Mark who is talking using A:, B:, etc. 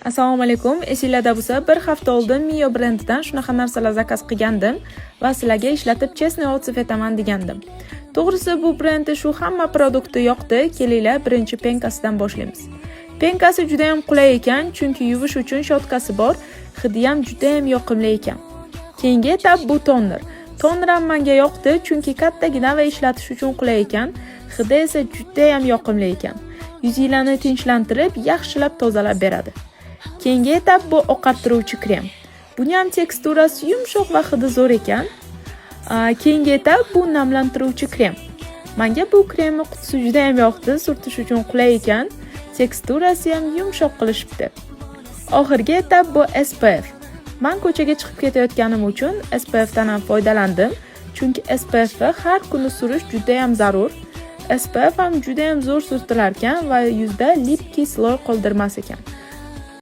A: Assalomu alaykum. Esinglarda bo'lsa, bir hafta oldin Mio brendidan shunaqa narsalar zakaz qilgandim va sizlarga ishlatib chestni otib etaman degandim. To'g'risi bu brendni shu hamma produkti yoqdi. Kelinglar, birinchi penkasidan boshlaymiz. Penkasi juda ham qulay ekan, chunki yuvish uchun shotkasi bor, hidi ham juda ham yoqimli ekan. Keyingi etap bu toner. Toner ham menga yoqdi, chunki kattagina va ishlatish uchun qulay ekan, hidi esa juda ham yoqimli ekan. Yuzinglarni tinchlantirib, yaxshilab tozalab beradi. Keyingi etap bu oqartiruvchi krem. Buni ham teksturasi yumshoq va hidi zo'r ekan. Keyingi etap bu namlantiruvchi krem. Menga bu kremni qutisi juda ham yoqdi, surtish uchun qulay ekan, teksturasi ham yumshoq qilishibdi. Oxirgi etap bu SPF. Men ko'chaga chiqib ketayotganim uchun SPF dan ham foydalandim, chunki SPF ni har kuni surish juda ham zarur. SPF ham juda ham zo'r surtilar ekan va yuzda lip kisloy qoldirmas ekan.